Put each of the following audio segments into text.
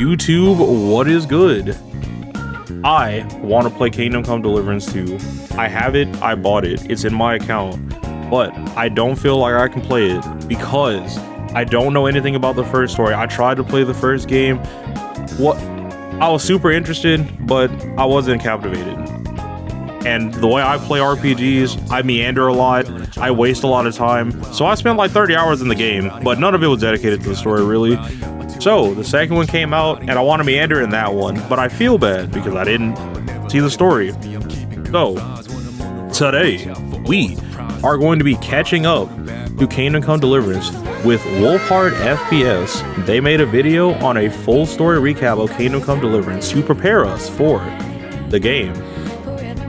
YouTube, what is good? I want to play Kingdom Come Deliverance 2. I have it, I bought it, it's in my account, but I don't feel like I can play it because I don't know anything about the first story. I tried to play the first game. I was super interested, but I wasn't captivated. And the way I play RPGs, I meander a lot, I waste a lot of time. So I spent like 30 hours in the game, but none of it was dedicated to the story, really. So the second one came out, and I want to meander in that one, but I feel bad because I didn't see the story. So today, we are going to be catching up to Kingdom Come Deliverance with WolfheartFPS. They made a video on a full story recap of Kingdom Come Deliverance to prepare us for the game.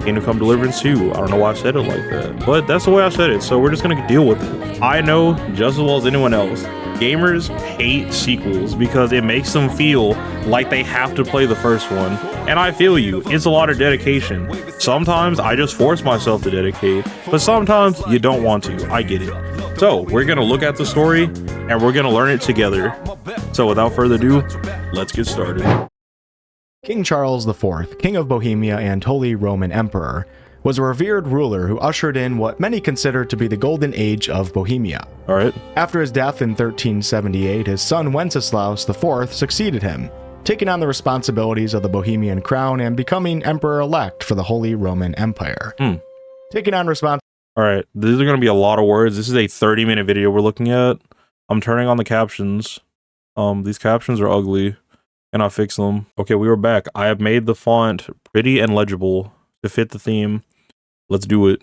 Kingdom Come Deliverance 2. I don't know why I said it like that, but that's the way I said it, so we're just gonna deal with it. I know just as well as anyone else, gamers hate sequels because it makes them feel like they have to play the first one. And I feel you, it's a lot of dedication. Sometimes I just force myself to dedicate, but sometimes you don't want to. I get it. So we're gonna look at the story and we're gonna learn it together. So without further ado, let's get started. King Charles IV, King of Bohemia and Holy Roman Emperor, was a revered ruler who ushered in what many consider to be the golden age of Bohemia. All right. After his death in 1378, his son Wenceslaus IV succeeded him, taking on the responsibilities of the Bohemian crown and becoming emperor-elect for the Holy Roman Empire. Taking on responsibility. All right, these are going to be a lot of words. This is a 30-minute video we're looking at. I'm turning on the captions. These captions are ugly. And I fix them. Okay, we were back. I have made the font pretty and legible to fit the theme. Let's do it.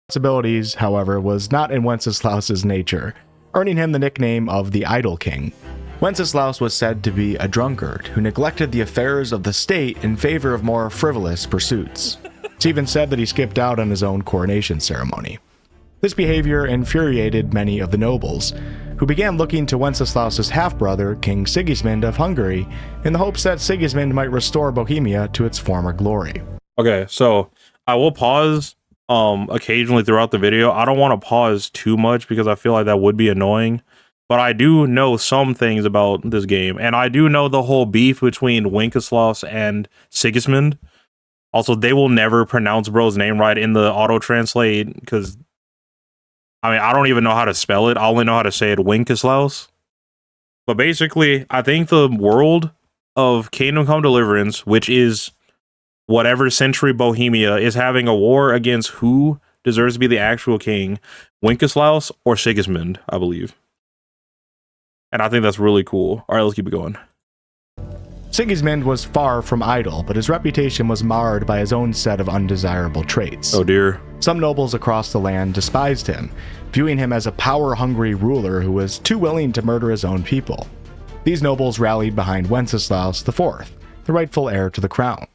Responsibilities, however, was not in Wenceslaus's nature, earning him the nickname of the Idle King. Wenceslaus was said to be a drunkard who neglected the affairs of the state in favor of more frivolous pursuits. It's even said that he skipped out on his own coronation ceremony. This behavior infuriated many of the nobles, who began looking to Wenceslaus's half-brother, King Sigismund of Hungary, in the hopes that Sigismund might restore Bohemia to its former glory. Okay, so I will pause occasionally throughout the video. I don't want to pause too much because I feel like that would be annoying, but I do know some things about this game, and I do know the whole beef between Wenceslaus and Sigismund. Also, they will never pronounce bro's name right in the auto-translate because I mean, I don't even know how to spell it. I only know how to say it, Wenceslaus. But basically, I think the world of Kingdom Come Deliverance, which is whatever century Bohemia, is having a war against who deserves to be the actual king, Wenceslaus or Sigismund, I believe. And I think that's really cool. All right, let's keep it going. Sigismund was far from idle, but his reputation was marred by his own set of undesirable traits. Oh dear. Some nobles across the land despised him, viewing him as a power-hungry ruler who was too willing to murder his own people. These nobles rallied behind Wenceslaus IV, the rightful heir to the crown.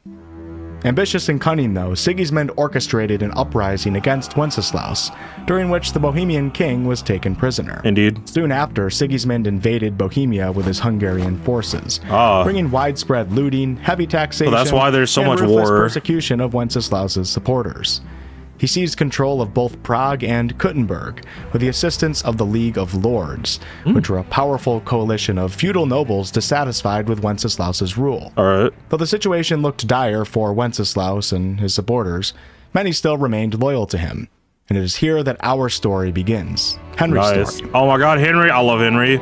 Ambitious and cunning, though, Sigismund orchestrated an uprising against Wenceslaus, during which the Bohemian king was taken prisoner. Indeed. Soon after, Sigismund invaded Bohemia with his Hungarian forces, bringing widespread looting, heavy taxation, that's why there's so much ruthless war. Persecution of Wenceslaus's supporters. He seized control of both Prague and Kuttenberg with the assistance of the League of Lords, which were a powerful coalition of feudal nobles dissatisfied with Wenceslaus's rule. All right. Though the situation looked dire for Wenceslaus and his supporters, many still remained loyal to him. And it is here that our story begins. Henry's story. Oh my god, Henry. I love Henry.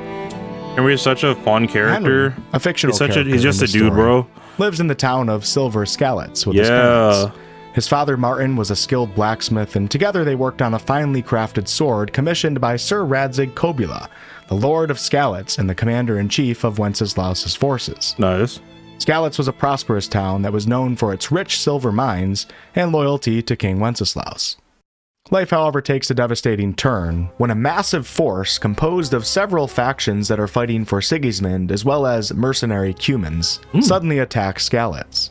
Henry is such a fun character. Henry, a fictional character. He's just a dude, bro. Lives in the town of Silver Skalitz with his parents. His father Martin was a skilled blacksmith, and together they worked on a finely crafted sword commissioned by Sir Radzig Kobyla, the Lord of Skalitz and the commander-in-chief of Wenceslaus's forces. Nice. Skalitz was a prosperous town that was known for its rich silver mines and loyalty to King Wenceslaus. Life, however, takes a devastating turn when a massive force composed of several factions that are fighting for Sigismund as well as mercenary Cumans suddenly attacks Skalitz.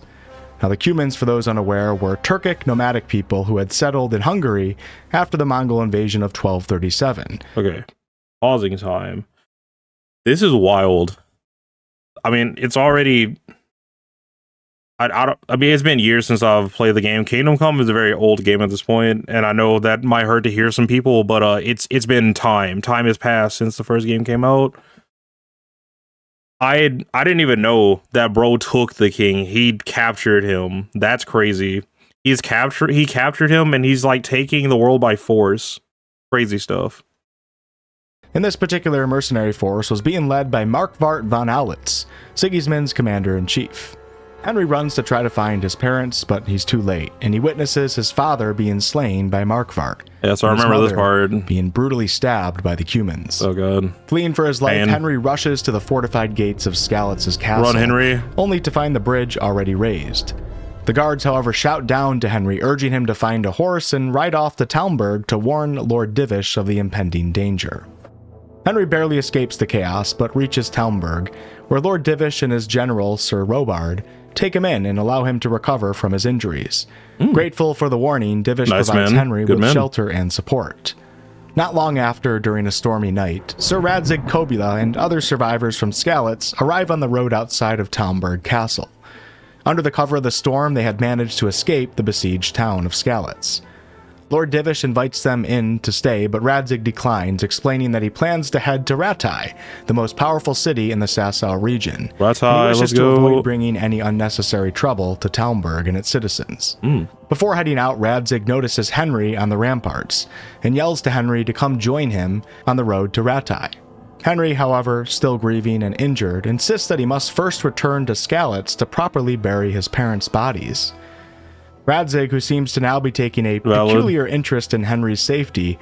Now, the Cumans, for those unaware, were Turkic nomadic people who had settled in Hungary after the Mongol invasion of 1237. Okay, pausing time. This is wild. I mean, it's already... I mean, it's been years since I've played the game. Kingdom Come is a very old game at this point, and I know that might hurt to hear some people, but it's been time. Time has passed since the first game came out. I didn't even know that bro took the king. He captured him. That's crazy. He captured him, and he's like taking the world by force. Crazy stuff. And this particular mercenary force was being led by Markvart von Aulitz, Sigismund's commander-in-chief. Henry runs to try to find his parents, but he's too late, and he witnesses his father being slain by Markvart. Yeah, so I remember this part. Being brutally stabbed by the Cumans. Oh god. Fleeing for his life, Henry rushes to the fortified gates of Skalitz's castle. Run, Henry. Only to find the bridge already raised. The guards, however, shout down to Henry, urging him to find a horse and ride off to Talmberg to warn Lord Divish of the impending danger. Henry barely escapes the chaos, but reaches Talmberg, where Lord Divish and his general, Sir Robard, take him in and allow him to recover from his injuries. Grateful for the warning, Divish provides Henry with shelter and support. Not long after, during a stormy night, Sir Radzig Kobula and other survivors from Skalitz arrive on the road outside of Talmberg Castle. Under the cover of the storm, they had managed to escape the besieged town of Skalitz. Lord Divish invites them in to stay, but Radzig declines, explaining that he plans to head to Rattay, the most powerful city in the Sasau region. Rattay, he wishes let's go. to avoid bringing any unnecessary trouble to Talmberg and its citizens. Before heading out, Radzig notices Henry on the ramparts, and yells to Henry to come join him on the road to Rattay. Henry, however, still grieving and injured, insists that he must first return to Skalitz to properly bury his parents' bodies. Radzig, who seems to now be taking a peculiar interest in Henry's safety,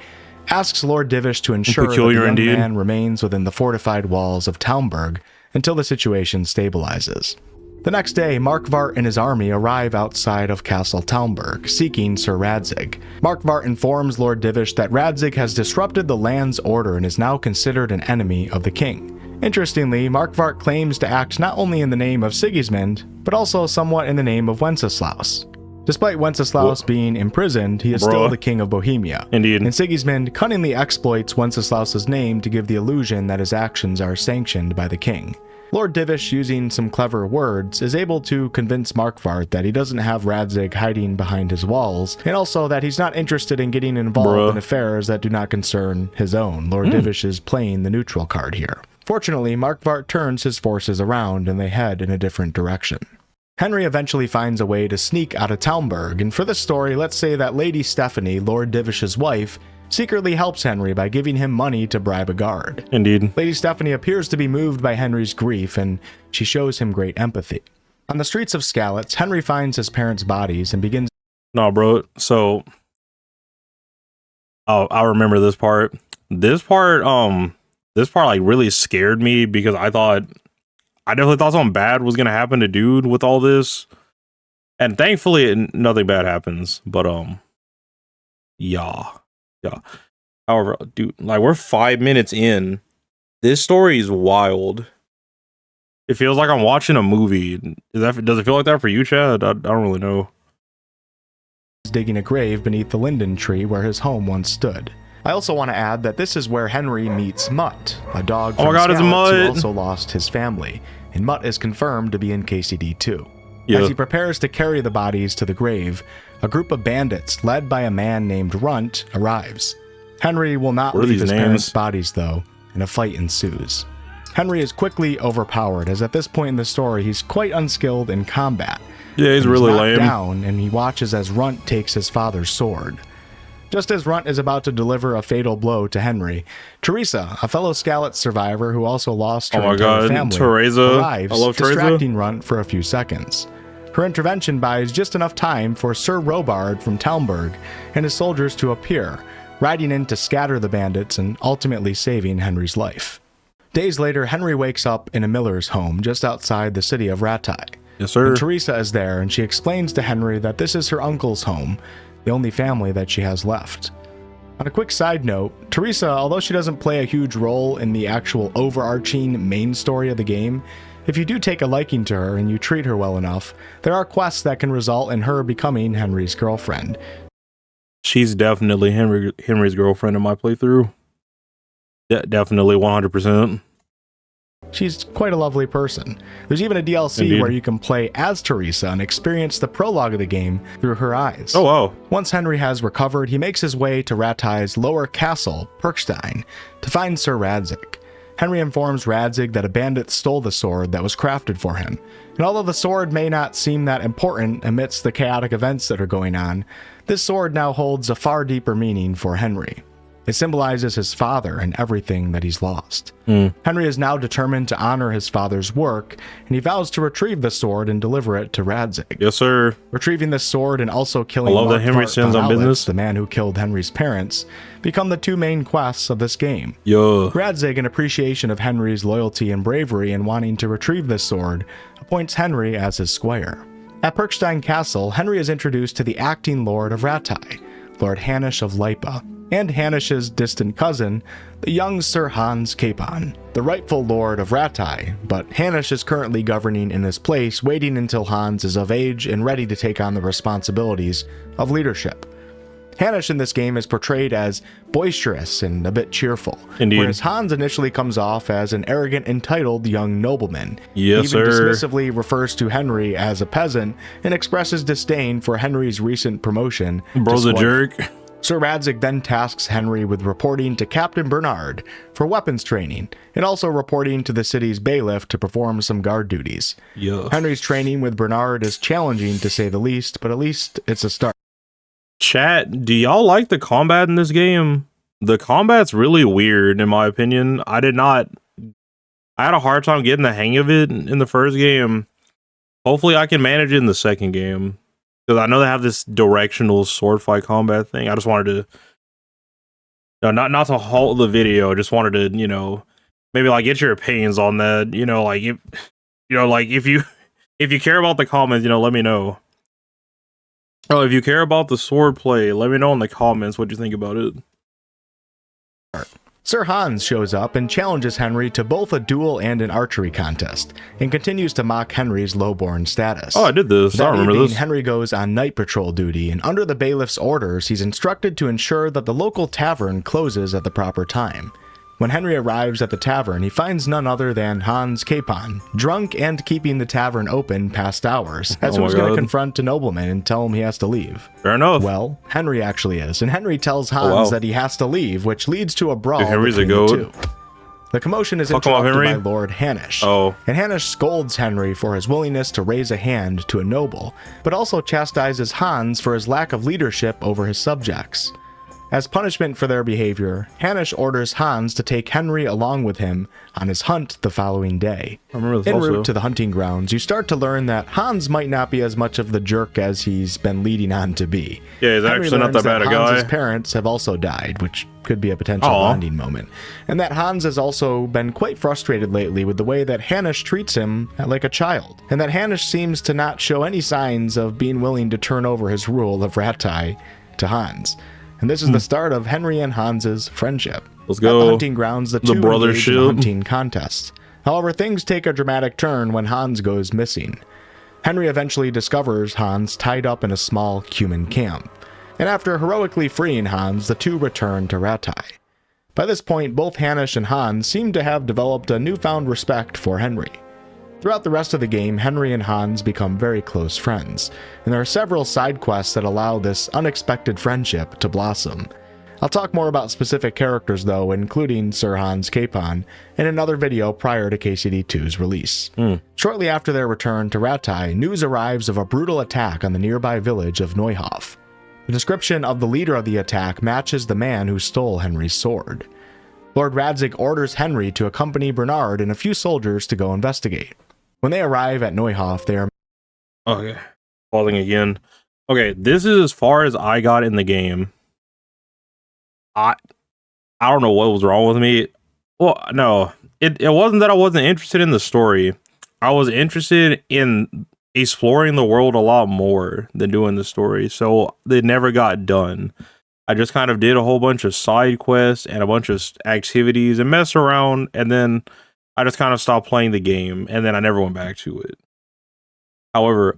asks Lord Divish to ensure that the young man remains within the fortified walls of Talmberg until the situation stabilizes. The next day, Markvart and his army arrive outside of Castle Talmberg, seeking Sir Radzig. Markvart informs Lord Divish that Radzig has disrupted the land's order and is now considered an enemy of the king. Interestingly, Markvart claims to act not only in the name of Sigismund, but also somewhat in the name of Wenceslaus. Despite Wenceslaus being imprisoned, he is still the king of Bohemia. Indeed. And Sigismund cunningly exploits Wenceslaus's name to give the illusion that his actions are sanctioned by the king. Lord Divish, using some clever words, is able to convince Markvart that he doesn't have Radzig hiding behind his walls, and also that he's not interested in getting involved in affairs that do not concern his own. Lord Divish is playing the neutral card here. Fortunately, Markvart turns his forces around and they head in a different direction. Henry eventually finds a way to sneak out of Talmberg, and for this story, let's say that Lady Stephanie, Lord Divish's wife, secretly helps Henry by giving him money to bribe a guard. Indeed. Lady Stephanie appears to be moved by Henry's grief, and she shows him great empathy. On the streets of Skalitz, Henry finds his parents' bodies and begins... No, bro, so... Oh, I remember this part. This part, like, really scared me because I definitely thought something bad was gonna happen to dude with all this, and thankfully nothing bad happens. But yeah. However, dude, like we're 5 minutes in. This story is wild. It feels like I'm watching a movie. Does it feel like that for you, Chad? I don't really know. Digging a grave beneath the linden tree where his home once stood. I also want to add that this is where Henry meets Mutt, a dog from Skalitz who also lost his family, and Mutt is confirmed to be in KCD2. As he prepares to carry the bodies to the grave, a group of bandits led by a man named Runt arrives. Henry will not leave his parents' bodies though, and a fight ensues. Henry is quickly overpowered, as at this point in the story he's quite unskilled in combat. Yeah, he's really lame. Down, and he watches as Runt takes his father's sword. Just as Runt is about to deliver a fatal blow to Henry, Teresa, a fellow Skalitz survivor who also lost her entire family, arrives, distracting Runt for a few seconds. Her intervention buys just enough time for Sir Robard from Talmberg and his soldiers to appear, riding in to scatter the bandits and ultimately saving Henry's life. Days later, Henry wakes up in a miller's home just outside the city of Rattay. Yes, sir. And Teresa is there, and she explains to Henry that this is her uncle's home, the only family that she has left. On a quick side note, Teresa, although she doesn't play a huge role in the actual overarching main story of the game, if you do take a liking to her and you treat her well enough, there are quests that can result in her becoming Henry's girlfriend. She's definitely Henry's girlfriend in my playthrough. Definitely 100%. She's quite a lovely person. There's even a DLC where you can play as Teresa and experience the prologue of the game through her eyes. Oh, wow. Once Henry has recovered, he makes his way to Rattay's lower castle, Perkstein, to find Sir Radzig. Henry informs Radzig that a bandit stole the sword that was crafted for him. And although the sword may not seem that important amidst the chaotic events that are going on, this sword now holds a far deeper meaning for Henry. It symbolizes his father and everything that he's lost. Henry is now determined to honor his father's work, and he vows to retrieve the sword and deliver it to Radzig. Yes, sir. Retrieving the sword and also killing Henry sends on business. the man who killed Henry's parents, become the two main quests of this game. Yo. Radzig, in appreciation of Henry's loyalty and bravery in wanting to retrieve this sword, appoints Henry as his squire. At Perkstein Castle, Henry is introduced to the acting lord of Rattay, Lord Hanish of Lipa, and Hanish's distant cousin, the young Sir Hans Capon, the rightful lord of Rattay, but Hanish is currently governing in his place, waiting until Hans is of age and ready to take on the responsibilities of leadership. Hanish in this game is portrayed as boisterous and a bit cheerful, whereas Hans initially comes off as an arrogant, entitled young nobleman. Yes, He even sir. dismissively refers to Henry as a peasant and expresses disdain for Henry's recent promotion. Bro's a jerk. Sir Radzig then tasks Henry with reporting to Captain Bernard for weapons training, and also reporting to the city's bailiff to perform some guard duties. Yeah. Henry's training with Bernard is challenging to say the least, but at least it's a start. Chat, do y'all like the combat in this game? The combat's really weird, in my opinion. I had a hard time getting the hang of it in the first game. Hopefully I can manage it in the second game. Because I know they have this directional sword fight combat thing. I just wanted to, not to halt the video. I just wanted to, maybe like get your opinions on that. If you care about the comments, let me know. Oh, if you care about the sword play, let me know in the comments what you think about it. Sir Hans shows up and challenges Henry to both a duel and an archery contest, and continues to mock Henry's lowborn status. Oh, I did this. I remember this. Henry goes on night patrol duty, and under the bailiff's orders, he's instructed to ensure that the local tavern closes at the proper time. When Henry arrives at the tavern, he finds none other than Hans Capon, drunk and keeping the tavern open past hours, as he was going to confront a nobleman and tell him he has to leave. Fair enough. Well, Henry actually is, and Henry tells Hans that he has to leave, which leads to a brawl Henry's between a the goat. two. The commotion is interrupted by Lord Hanish, and Hanish scolds Henry for his willingness to raise a hand to a noble, but also chastises Hans for his lack of leadership over his subjects. As punishment for their behavior, Hanish orders Hans to take Henry along with him on his hunt the following day. En route to the hunting grounds, you start to learn that Hans might not be as much of the jerk as he's been leading on to be. Yeah, he's actually not that bad a guy. Hans's parents have also died, which could be a potential bonding moment. And that Hans has also been quite frustrated lately with the way that Hanish treats him like a child. And that Hanish seems to not show any signs of being willing to turn over his rule of Rattay to Hans. And this is the start of Henry and Hans's friendship. Let's go. At the hunting grounds, the two engage in a hunting contest. However, things take a dramatic turn when Hans goes missing. Henry eventually discovers Hans tied up in a small human camp. And after heroically freeing Hans, the two return to Rattay. By this point, both Hanish and Hans seem to have developed a newfound respect for Henry. Throughout the rest of the game, Henry and Hans become very close friends, and there are several side quests that allow this unexpected friendship to blossom. I'll talk more about specific characters though, including Sir Hans Capon, in another video prior to KCD2's release. Shortly after their return to Rattay, news arrives of a brutal attack on the nearby village of Neuhof. The description of the leader of the attack matches the man who stole Henry's sword. Lord Radzig orders Henry to accompany Bernard and a few soldiers to go investigate. When they arrive at Neuhof, they are... Okay. Pausing again. Okay, this is as far as I got in the game. I don't know what was wrong with me. Well, no. It wasn't that I wasn't interested in the story. I was interested in exploring the world a lot more than doing the story. So they never got done. I just kind of did a whole bunch of side quests and a bunch of activities and messed around, and then I just kind of stopped playing the game, and then I never went back to it. However,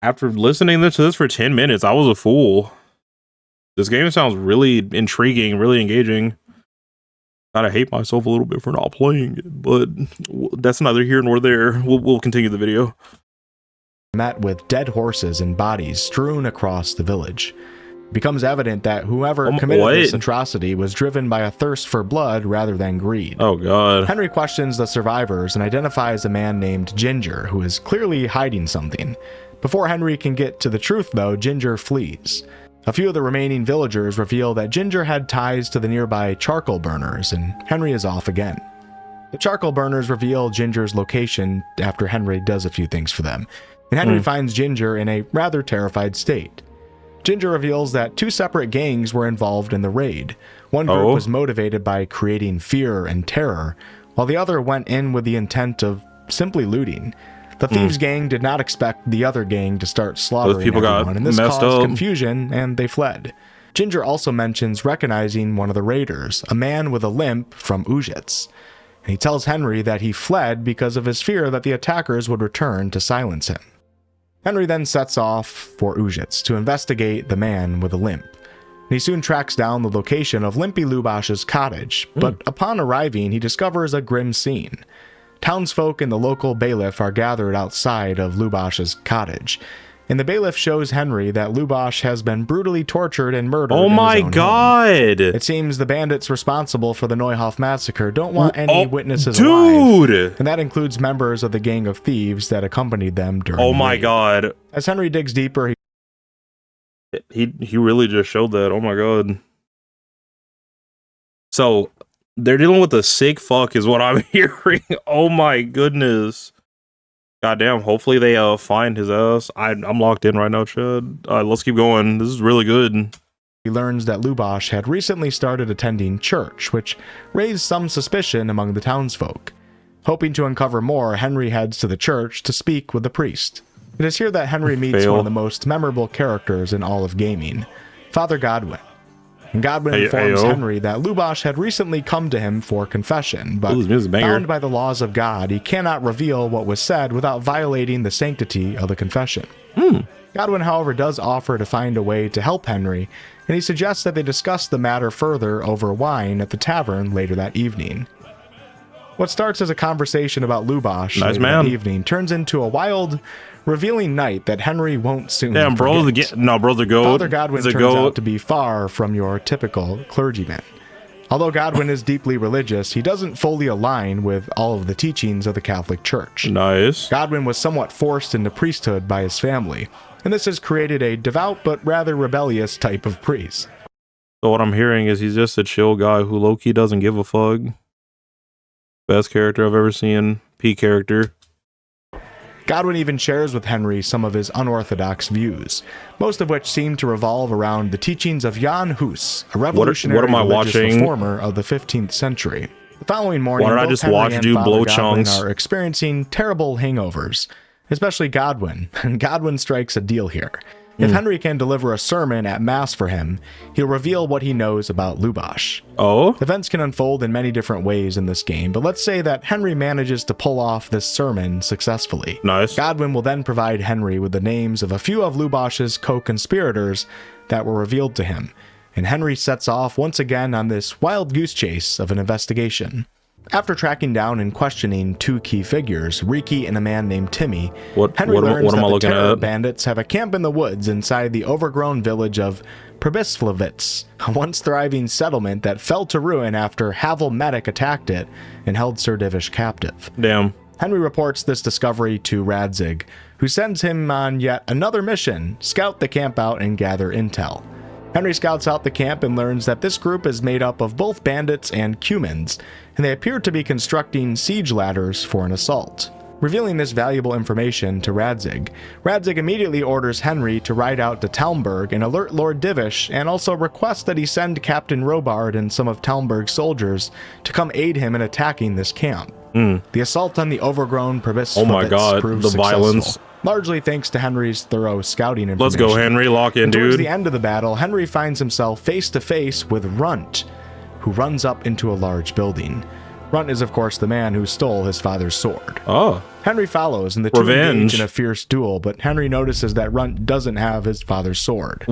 after listening to this for 10 minutes, I was a fool. This game sounds really intriguing, really engaging. I hate myself a little bit for not playing it, but that's neither here nor there. We'll continue the video. Met with dead horses and bodies strewn across the village. It becomes evident that whoever committed this atrocity was driven by a thirst for blood rather than greed. Oh god. Henry questions the survivors and identifies a man named Ginger, who is clearly hiding something. Before Henry can get to the truth, though, Ginger flees. A few of the remaining villagers reveal that Ginger had ties to the nearby charcoal burners, and Henry is off again. The charcoal burners reveal Ginger's location after Henry does a few things for them, and Henry finds Ginger in a rather terrified state. Ginger reveals that two separate gangs were involved in the raid. One group was motivated by creating fear and terror, while the other went in with the intent of simply looting. The Thieves gang did not expect the other gang to start slaughtering everyone, and this caused confusion, and they fled. Ginger also mentions recognizing one of the raiders, a man with a limp from Ujits. And he tells Henry that he fled because of his fear that the attackers would return to silence him. Henry then sets off for Ujits to investigate the man with a limp. And he soon tracks down the location of Limpy Lubash's cottage, but upon arriving, he discovers a grim scene. Townsfolk and the local bailiff are gathered outside of Lubash's cottage, and the bailiff shows Henry that Lubash has been brutally tortured and murdered. Oh my god! It seems the bandits responsible for the Neuhof massacre don't want any witnesses alive, and that includes members of the gang of thieves that accompanied them during the raid. God. As Henry digs deeper, he really just showed that. Oh my god. So they're dealing with a sick fuck is what I'm hearing. Oh my goodness. Goddamn, hopefully they find his ass. I'm locked in right now, Chad. Let's keep going. This is really good. He learns that Lubash had recently started attending church, which raised some suspicion among the townsfolk. Hoping to uncover more, Henry heads to the church to speak with the priest. It is here that Henry meets one of the most memorable characters in all of gaming, Father Godwin. And Godwin informs Henry that Lubash had recently come to him for confession, but bound by the laws of God, he cannot reveal what was said without violating the sanctity of the confession. Godwin, however, does offer to find a way to help Henry, and he suggests that they discuss the matter further over wine at the tavern later that evening. What starts as a conversation about Lubash later that evening turns into a wild, revealing night that Henry won't soon forget. Brother Goat. Father Godwin turns out to be far from your typical clergyman. Although Godwin is deeply religious, he doesn't fully align with all of the teachings of the Catholic Church. Nice. Godwin was somewhat forced into priesthood by his family, and this has created a devout but rather rebellious type of priest. So what I'm hearing is he's just a chill guy who low-key doesn't give a fuck. Best character I've ever seen. P character. Godwin even shares with Henry some of his unorthodox views, most of which seem to revolve around the teachings of Jan Hus, a revolutionary religious reformer of the 15th century. The following morning, both Henry and Father Godwin are experiencing terrible hangovers, especially Godwin, and Godwin strikes a deal here. If Henry can deliver a sermon at Mass for him, he'll reveal what he knows about Lubash. Events can unfold in many different ways in this game, but let's say that Henry manages to pull off this sermon successfully. Nice. Godwin will then provide Henry with the names of a few of Lubash's co-conspirators that were revealed to him, and Henry sets off once again on this wild goose chase of an investigation. After tracking down and questioning two key figures, Riki and a man named Timmy, Henry learns that the terror bandits have a camp in the woods inside the overgrown village of Przemysłowicz, a once thriving settlement that fell to ruin after Havel Medic attacked it and held Sir Divish captive. Damn. Henry reports this discovery to Radzig, who sends him on yet another mission, scout the camp out and gather intel. Henry scouts out the camp and learns that this group is made up of both bandits and Cumans, and they appear to be constructing siege ladders for an assault. Revealing this valuable information to Radzig, Radzig immediately orders Henry to ride out to Talmberg and alert Lord Divish, and also requests that he send Captain Robard and some of Talmberg's soldiers to come aid him in attacking this camp. The assault on the overgrown Przemysłowicz proves successful. Violence. Largely thanks to Henry's thorough scouting information. Let's go, Henry. Lock in, dude. Towards the end of the battle, Henry finds himself face to face with Runt, who runs up into a large building. Runt is, of course, the man who stole his father's sword. Henry follows, and the two engage in a fierce duel, but Henry notices that Runt doesn't have his father's sword.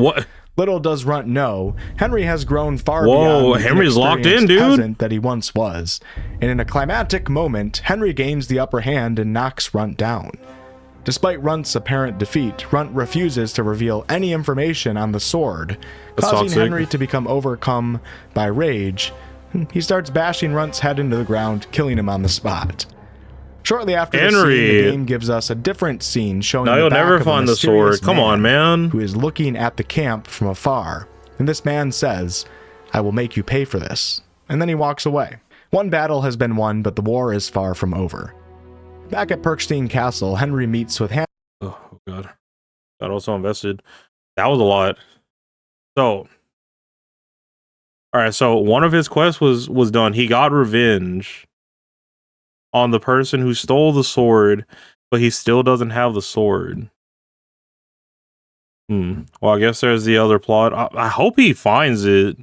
Little does Runt know, Henry has grown far beyond Henry's locked in, dude. Peasant that he once was, and in a climactic moment, Henry gains the upper hand and knocks Runt down. Despite Runt's apparent defeat, Runt refuses to reveal any information on the sword, causing Henry to become overcome by rage. He starts bashing Runt's head into the ground, killing him on the spot. Shortly after the scene, the game gives us a different scene showing the back of a mysterious man who is looking at the camp from afar. And this man says, "I will make you pay for this." And then he walks away. One battle has been won, but the war is far from over. Back at Perkstein Castle, Henry meets with Oh god. Got also invested. That was a lot. So alright, so one of his quests was done. He got revenge on the person who stole the sword, but he still doesn't have the sword. Well, I guess there's the other plot. I hope he finds it,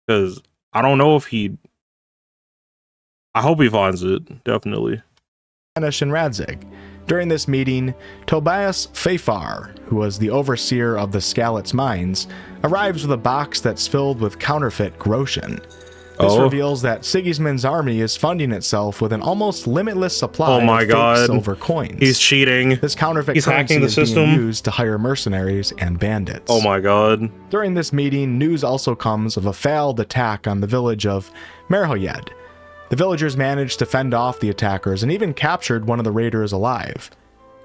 because I don't know if he... I hope he finds it, definitely. And Radzig. During this meeting, Tobias Fafar, who was the overseer of the Skalitz mines, arrives with a box that's filled with counterfeit groschen. This reveals that Sigismund's army is funding itself with an almost limitless supply of fake silver coins. He's cheating. This counterfeit currency is being used to hire mercenaries and bandits. Oh my god. During this meeting, news also comes of a failed attack on the village of Merhoyed. The villagers managed to fend off the attackers and even captured one of the raiders alive.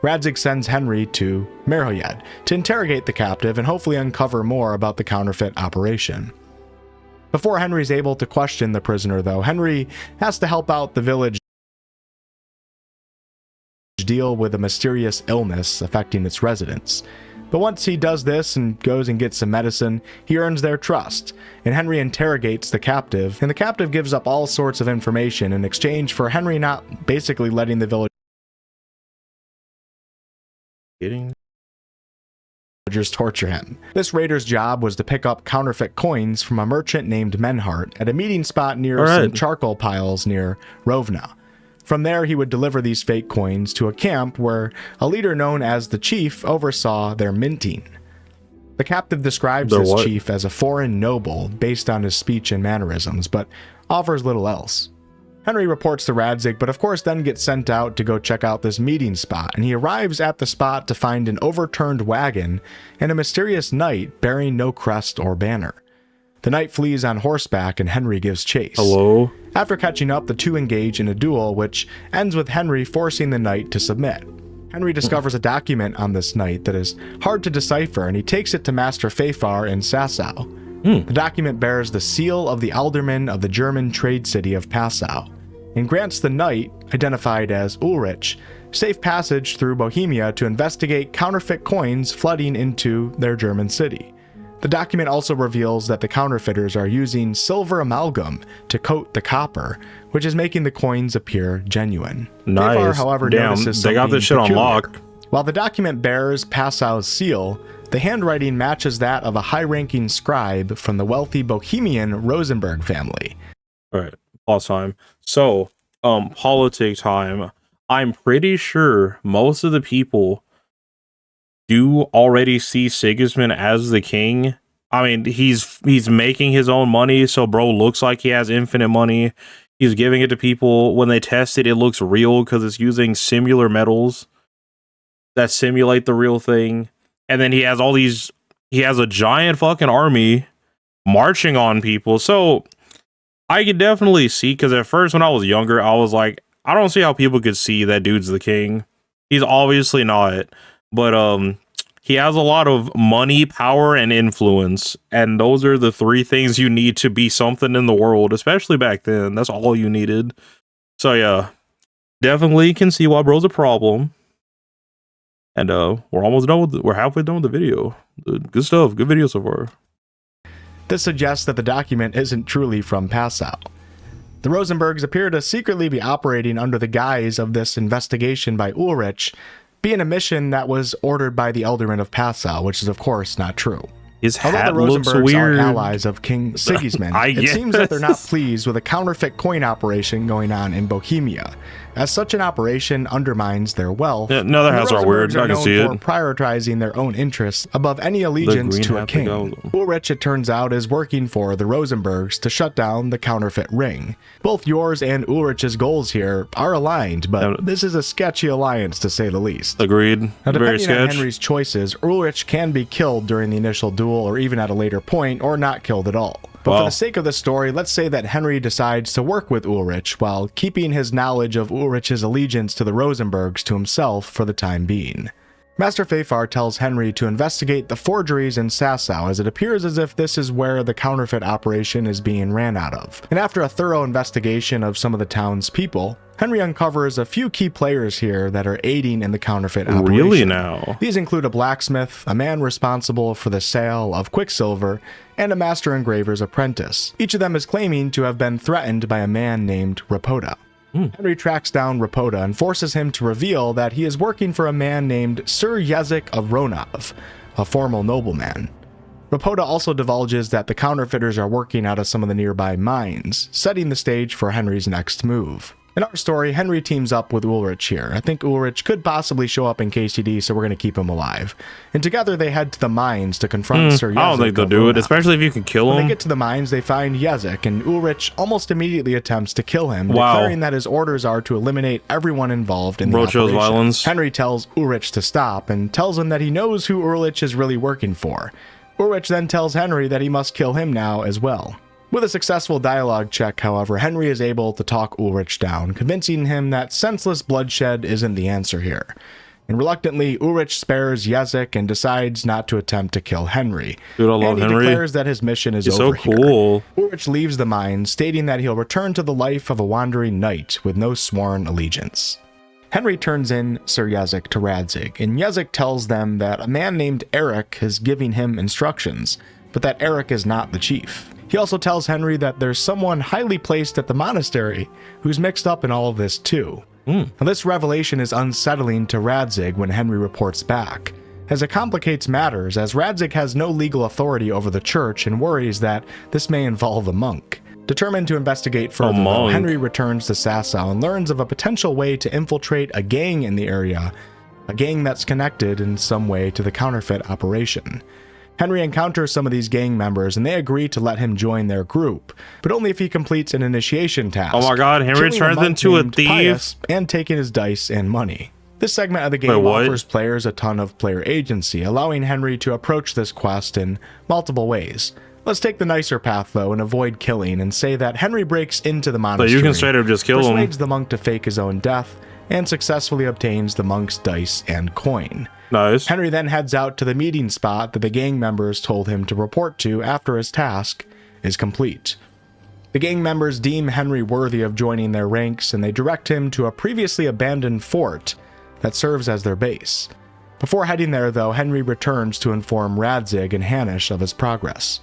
Radzig sends Henry to Merhoyed to interrogate the captive and hopefully uncover more about the counterfeit operation. Before Henry's able to question the prisoner, though, Henry has to help out the village deal with a mysterious illness affecting its residents. But once he does this and goes and gets some medicine, he earns their trust, and Henry interrogates the captive, and the captive gives up all sorts of information in exchange for Henry not basically letting the villagers torture him. This raider's job was to pick up counterfeit coins from a merchant named Menhart at a meeting spot near some charcoal piles near Rovna. From there, he would deliver these fake coins to a camp where a leader known as the Chief oversaw their minting. The captive describes this chief as a foreign noble based on his speech and mannerisms, but offers little else. Henry reports to Radzig, but of course then gets sent out to go check out this meeting spot, and he arrives at the spot to find an overturned wagon and a mysterious knight bearing no crest or banner. The knight flees on horseback and Henry gives chase. After catching up, the two engage in a duel, which ends with Henry forcing the knight to submit. Henry discovers a document on this knight that is hard to decipher, and he takes it to Master Fafar in Sassau. The document bears the seal of the alderman of the German trade city of Passau, and grants the knight, identified as Ulrich, safe passage through Bohemia to investigate counterfeit coins flooding into their German city. The document also reveals that the counterfeiters are using silver amalgam to coat the copper, which is making the coins appear genuine. Fafar, however, notices they got this shit on lock. While the document bears Passau's seal, the handwriting matches that of a high-ranking scribe from the wealthy Bohemian Rosenberg family. Alright, pause time. So, politic time. I'm pretty sure most of the people do already see Sigismund as the king. I mean, he's making his own money, so bro looks like he has infinite money. He's giving it to people. When they test it, it looks real because it's using similar metals that simulate the real thing. And then he has a giant fucking army marching on people. So I could definitely see, because at first when I was younger, I was like, I don't see how people could see that dude's the king. He's obviously not. But he has a lot of money, power, and influence. And those are the three things you need to be something in the world, especially back then. That's all you needed. So yeah, definitely can see why bro's a problem. And we're almost done with we're halfway done with the video. Good stuff. Good video so far. This suggests that the document isn't truly from Passau. The Rosenbergs appear to secretly be operating under the guise of this investigation by Ulrich being a mission that was ordered by the Alderman of Passau, which is of course not true. His hat Although the looks Rosenbergs weird. are allies of King Sigismund, it seems that they're not pleased with a counterfeit coin operation going on in Bohemia, as such an operation undermines their wealth. Yeah, no, their and the houses are weird. Rosenbergs I can known see it. for prioritizing their own interests above any allegiance to a king. Ulrich, it turns out, is working for the Rosenbergs to shut down the counterfeit ring. Both yours and Ulrich's goals here are aligned, but this is a sketchy alliance to say the least. Agreed. Now, Very depending on sketch. Henry's choices, Ulrich can be killed during the initial duel or even at a later point, or not killed at all. But for the sake of the story, let's say that Henry decides to work with Ulrich while keeping his knowledge of Ulrich's allegiance to the Rosenbergs to himself for the time being. Master Fafar tells Henry to investigate the forgeries in Sasau, as it appears as if this is where the counterfeit operation is being ran out of. And after a thorough investigation of some of the town's people, Henry uncovers a few key players here that are aiding in the counterfeit operation. Really now? These include a blacksmith, a man responsible for the sale of quicksilver, and a master engraver's apprentice. Each of them is claiming to have been threatened by a man named Rapoda. Henry tracks down Rapoda and forces him to reveal that he is working for a man named Sir Yezek of Ronov, a formal nobleman. Rapoda also divulges that the counterfeiters are working out of some of the nearby mines, setting the stage for Henry's next move. In our story, Henry teams up with Ulrich here. I think Ulrich could possibly show up in KCD, so we're going to keep him alive. And together they head to the mines to confront Sir Yezek. I don't think they'll do it, especially if you can kill him. When they get to the mines, they find Yezek, and Ulrich almost immediately attempts to kill him, declaring that his orders are to eliminate everyone involved in the operation. Shows violence. Henry tells Ulrich to stop, and tells him that he knows who Ulrich is really working for. Ulrich then tells Henry that he must kill him now as well. With a successful dialogue check, however, Henry is able to talk Ulrich down, convincing him that senseless bloodshed isn't the answer here. And reluctantly, Ulrich spares Yezek and decides not to attempt to kill Henry. Dude, I love Henry. He declares that his mission is over so cool. here. Ulrich leaves the mine, stating that he'll return to the life of a wandering knight with no sworn allegiance. Henry turns in Sir Yezek to Radzig, and Yezek tells them that a man named Eric is giving him instructions, but that Eric is not the chief. He also tells Henry that there's someone highly placed at the monastery who's mixed up in all of this too. Now, this revelation is unsettling to Radzig when Henry reports back, as it complicates matters, as Radzig has no legal authority over the church and worries that this may involve a monk. Determined to investigate further, though, Henry returns to Sasau and learns of a potential way to infiltrate a gang in the area, a gang that's connected in some way to the counterfeit operation. Henry encounters some of these gang members, and they agree to let him join their group, but only if he completes an initiation task. Oh my god, Henry turns into a thief! And taking his dice and money. This segment of the game offers players a ton of player agency, allowing Henry to approach this quest in multiple ways. Let's take the nicer path, though, and avoid killing, and say that Henry breaks into the monastery, so you can straight up just kill him, persuades the monk to fake his own death, and successfully obtains the monk's dice and coin. Nice. Henry then heads out to the meeting spot that the gang members told him to report to after his task is complete. The gang members deem Henry worthy of joining their ranks, and they direct him to a previously abandoned fort that serves as their base. Before heading there, though, Henry returns to inform Radzig and Hanish of his progress.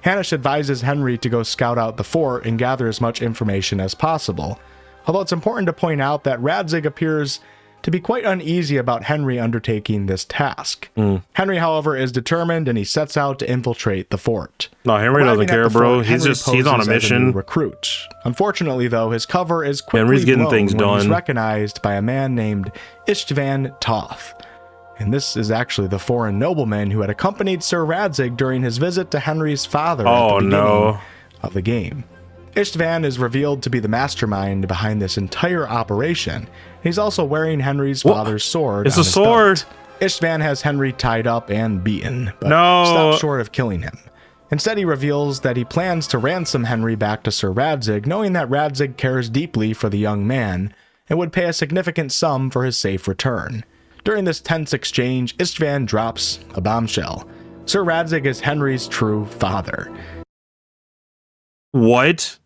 Hanish advises Henry to go scout out the fort and gather as much information as possible, although it's important to point out that Radzig appears to be quite uneasy about Henry undertaking this task. Henry, however, is determined, and he sets out to infiltrate the fort. No, Henry doesn't care, bro. He's on a mission. Recruit. Unfortunately, though, his cover is quickly getting things done. He's recognized by a man named Istvan Toth. And this is actually the foreign nobleman who had accompanied Sir Radzig during his visit to Henry's father at the beginning of the game. Istvan is revealed to be the mastermind behind this entire operation. He's also wearing Henry's father's sword. It's a sword. Belt. Istvan has Henry tied up and beaten, but stops short of killing him. Instead, he reveals that he plans to ransom Henry back to Sir Radzig, knowing that Radzig cares deeply for the young man and would pay a significant sum for his safe return. During this tense exchange, Istvan drops a bombshell. Sir Radzig is Henry's true father. What?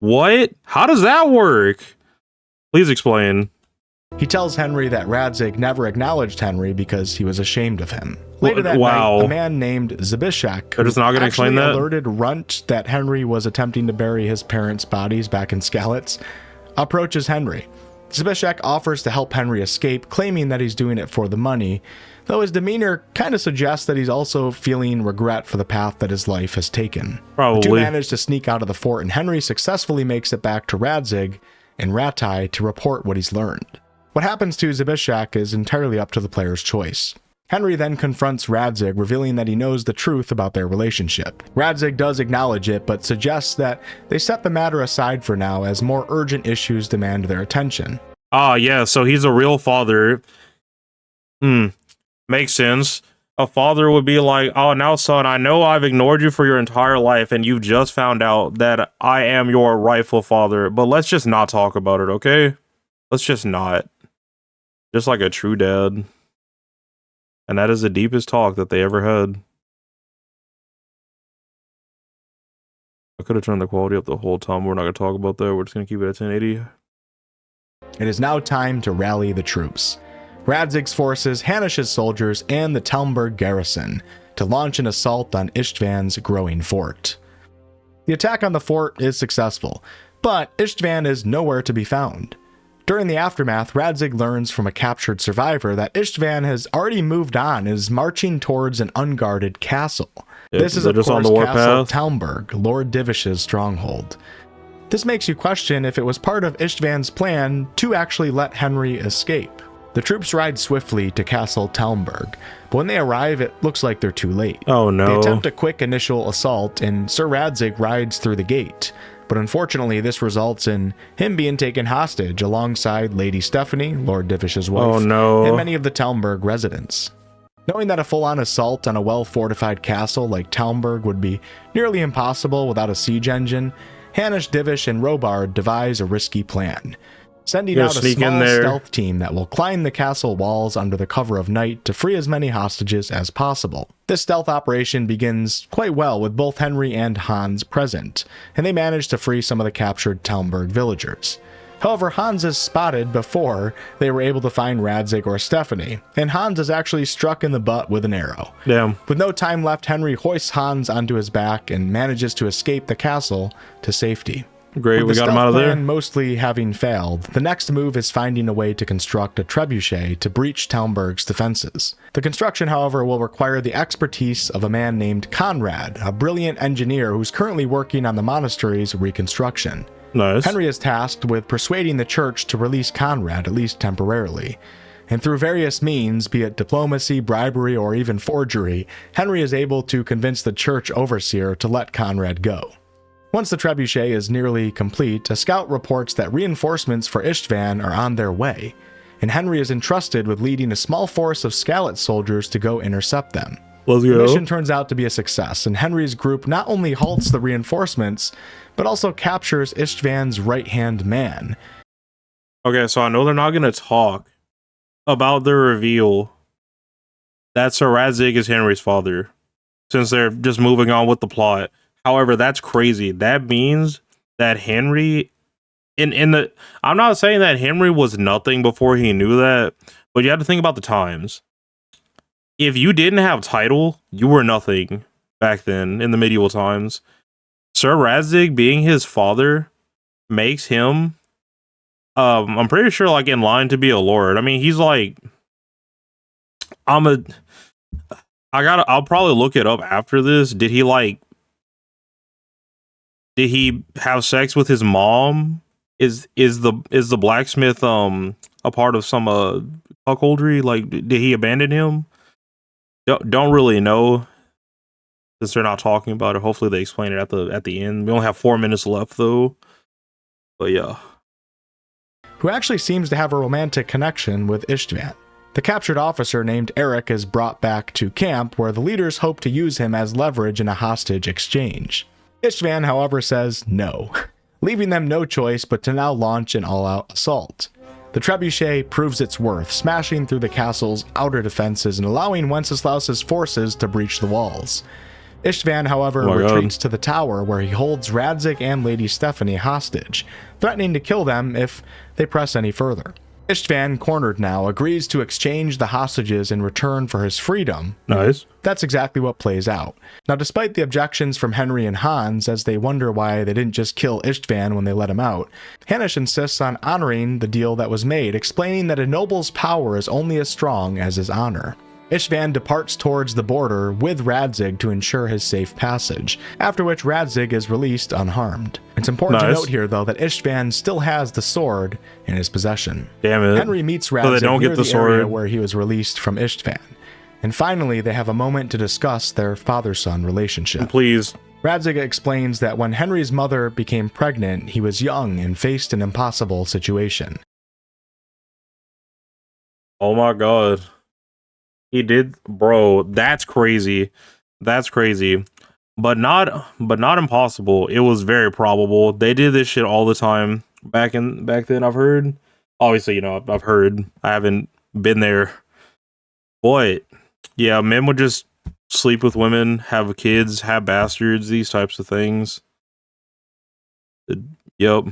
What? How does that work? Please explain. He tells Henry that Radzig never acknowledged Henry because he was ashamed of him. Later that night, a man named Zabishek, who actually alerted Runt that Henry was attempting to bury his parents' bodies back in Skalitz, approaches Henry. Zabishek offers to help Henry escape, claiming that he's doing it for the money, though his demeanor kind of suggests that he's also feeling regret for the path that his life has taken. Probably. The two manage to sneak out of the fort, and Henry successfully makes it back to Radzig and Rattay to report what he's learned. What happens to Zbyszek is entirely up to the player's choice. Henry then confronts Radzig, revealing that he knows the truth about their relationship. Radzig does acknowledge it, but suggests that they set the matter aside for now as more urgent issues demand their attention. Ah, yeah, so he's a real father. Makes sense. A father would be like, oh, now son, I know I've ignored you for your entire life and you've just found out that I am your rightful father, but let's just not talk about it, okay? Let's just not. Just like a true dad. And that is the deepest talk that they ever had. I could have turned the quality up the whole time. We're not going to talk about that. We're just going to keep it at 1080. It is now time to rally the troops. Radzig's forces, Hanish's soldiers, and the Talmberg garrison to launch an assault on Istvan's growing fort. The attack on the fort is successful, but Istvan is nowhere to be found. During the aftermath, Radzig learns from a captured survivor that Istvan has already moved on and is marching towards an unguarded castle. This is, of course, Castle Talmberg, Lord Divish's stronghold. This makes you question if it was part of Istvan's plan to actually let Henry escape. The troops ride swiftly to Castle Talmberg, but when they arrive, it looks like they're too late. Oh no. They attempt a quick initial assault, and Sir Radzig rides through the gate. But unfortunately, this results in him being taken hostage alongside Lady Stephanie, Lord Divish's wife, oh, no. and many of the Talmberg residents. Knowing that a full-on assault on a well-fortified castle like Talmberg would be nearly impossible without a siege engine, Hanish, Divish, and Robard devise a risky plan, sending out a small stealth team that will climb the castle walls under the cover of night to free as many hostages as possible. This stealth operation begins quite well with both Henry and Hans present, and they manage to free some of the captured Talmberg villagers. However, Hans is spotted before they were able to find Radzig or Stephanie, and Hans is actually struck in the butt with an arrow. Damn. With no time left, Henry hoists Hans onto his back and manages to escape the castle to safety. Great, we got him out of there. Mostly having failed, the next move is finding a way to construct a trebuchet to breach Talmberg's defenses. The construction, however, will require the expertise of a man named Conrad, a brilliant engineer who's currently working on the monastery's reconstruction. Nice. Henry is tasked with persuading the church to release Conrad, at least temporarily. And through various means, be it diplomacy, bribery, or even forgery, Henry is able to convince the church overseer to let Conrad go. Once the trebuchet is nearly complete, a scout reports that reinforcements for Istvan are on their way, and Henry is entrusted with leading a small force of Scalet soldiers to go intercept them. Let's go. The mission turns out to be a success, and Henry's group not only halts the reinforcements, but also captures Istvan's right-hand man. Okay, so I know they're not going to talk about the reveal that Sir Radzig is Henry's father, since they're just moving on with the plot. However, that's crazy. That means that Henry, I'm not saying that Henry was nothing before he knew that, but you have to think about the times. If you didn't have title, you were nothing back then in the medieval times. Sir Radzig being his father makes him, I'm pretty sure, like, in line to be a lord. I mean, he's like, I'll probably look it up after this. Did he have sex with his mom? Is the blacksmith a part of some cuckoldry? Like, did he abandon him? Don't really know, since they're not talking about it. Hopefully they explain it at the end. We only have 4 minutes left though. But yeah. Who actually seems to have a romantic connection with Istvan. The captured officer named Eric is brought back to camp, where the leaders hope to use him as leverage in a hostage exchange. Istvan, however, says no, leaving them no choice but to now launch an all-out assault. The trebuchet proves its worth, smashing through the castle's outer defenses and allowing Wenceslaus's forces to breach the walls. Istvan, however, retreats to the tower, where he holds Radzig and Lady Stephanie hostage, threatening to kill them if they press any further. Istvan, cornered now, agrees to exchange the hostages in return for his freedom. Nice. That's exactly what plays out. Now, despite the objections from Henry and Hans, as they wonder why they didn't just kill Istvan when they let him out, Hanish insists on honoring the deal that was made, explaining that a noble's power is only as strong as his honor. Istvan departs towards the border with Radzig to ensure his safe passage, after which Radzig is released unharmed. It's important to note here, though, that Istvan still has the sword in his possession. Damn it. Henry meets Radzig near the area where he was released from Istvan. And finally, they have a moment to discuss their father-son relationship. Please. Radzig explains that when Henry's mother became pregnant, he was young and faced an impossible situation. Oh my god. He did, bro. That's crazy. That's crazy. But not impossible. It was very probable. They did this shit all the time back then. I've heard. Obviously, you know, I've heard. I haven't been there. But yeah, men would just sleep with women, have kids, have bastards, these types of things. Yep.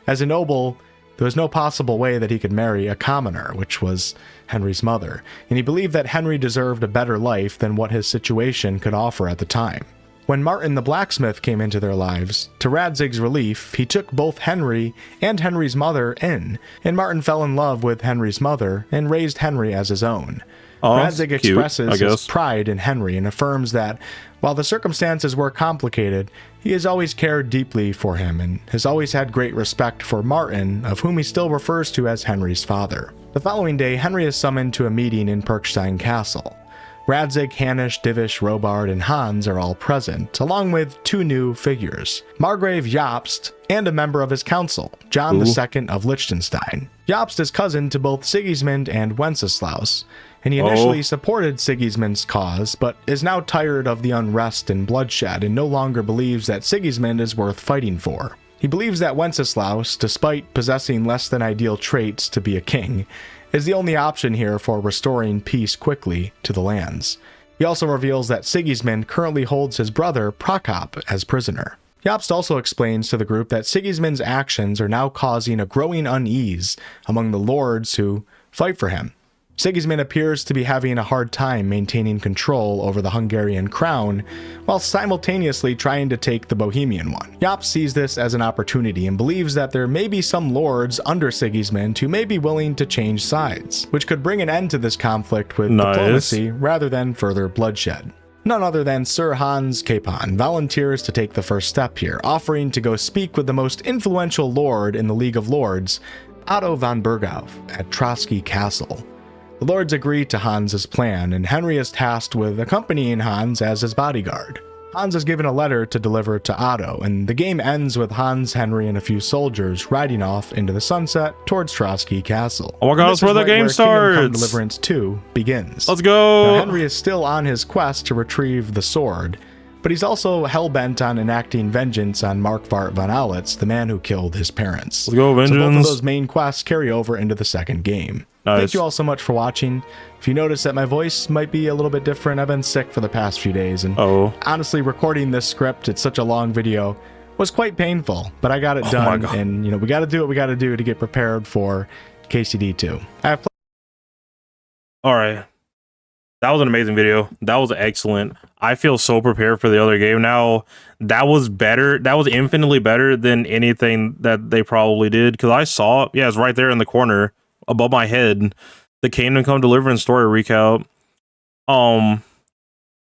As a noble, there was no possible way that he could marry a commoner, which was Henry's mother, and he believed that Henry deserved a better life than what his situation could offer at the time. When Martin the blacksmith came into their lives, to Radzig's relief, he took both Henry and Henry's mother in, and Martin fell in love with Henry's mother and raised Henry as his own. Radzig expresses his pride in Henry and affirms that, while the circumstances were complicated, he has always cared deeply for him and has always had great respect for Martin, of whom he still refers to as Henry's father. The following day, Henry is summoned to a meeting in Perkstein Castle. Radzig, Hanish, Divish, Robard, and Hans are all present, along with two new figures, Margrave Jobst and a member of his council, John II of Liechtenstein. Jobst is cousin to both Sigismund and Wenceslaus, and he initially supported Sigismund's cause, but is now tired of the unrest and bloodshed and no longer believes that Sigismund is worth fighting for. He believes that Wenceslaus, despite possessing less than ideal traits to be a king, is the only option here for restoring peace quickly to the lands. He also reveals that Sigismund currently holds his brother Prokop as prisoner. Jobst also explains to the group that Sigismund's actions are now causing a growing unease among the lords who fight for him. Sigismund appears to be having a hard time maintaining control over the Hungarian crown, while simultaneously trying to take the Bohemian one. Jobst sees this as an opportunity and believes that there may be some lords under Sigismund who may be willing to change sides, which could bring an end to this conflict with diplomacy rather than further bloodshed. None other than Sir Hans Capon volunteers to take the first step here, offering to go speak with the most influential lord in the League of Lords, Otto von Berghoff, at Trotsky Castle. The lords agree to Hans's plan, and Henry is tasked with accompanying Hans as his bodyguard. Hans is given a letter to deliver to Otto, and the game ends with Hans, Henry, and a few soldiers riding off into the sunset towards Trotsky Castle. Oh my god, that's where the game starts! Kingdom Come Deliverance 2 begins. Let's go! Now, Henry is still on his quest to retrieve the sword, but he's also hell-bent on enacting vengeance on Markvart von Aulitz, the man who killed his parents. Let's go, vengeance! So both of those main quests carry over into the second game. Nice. Thank you all so much for watching. If you notice that my voice might be a little bit different, I've been sick for the past few days, and honestly, recording this script, it's such a long video, was quite painful, but I got it done, and you know, we got to do what we got to do to get prepared for KCD2. All right. That was an amazing video. That was excellent. I feel so prepared for the other game now. That was better. That was infinitely better than anything that they probably did, because I saw it. Yeah, it's right there in the corner above my head, the Kingdom Come Deliverance story recap.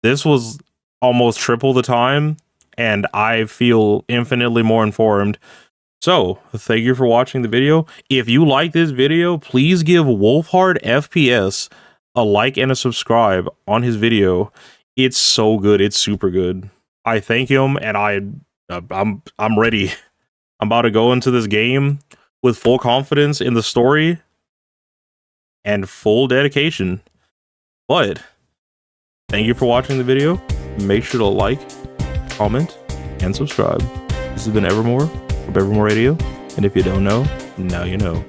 This was almost triple the time, and I feel infinitely more informed. So, thank you for watching the video. If you like this video, please give WolfheartFPS a like and a subscribe on his video. It's so good. It's super good. I thank him, and I'm ready. I'm about to go into this game with full confidence in the story and full dedication. But thank you for watching the video. Make sure to like, comment, and subscribe. This has been Evermore of Evermore Radio, and if you don't know, now you know.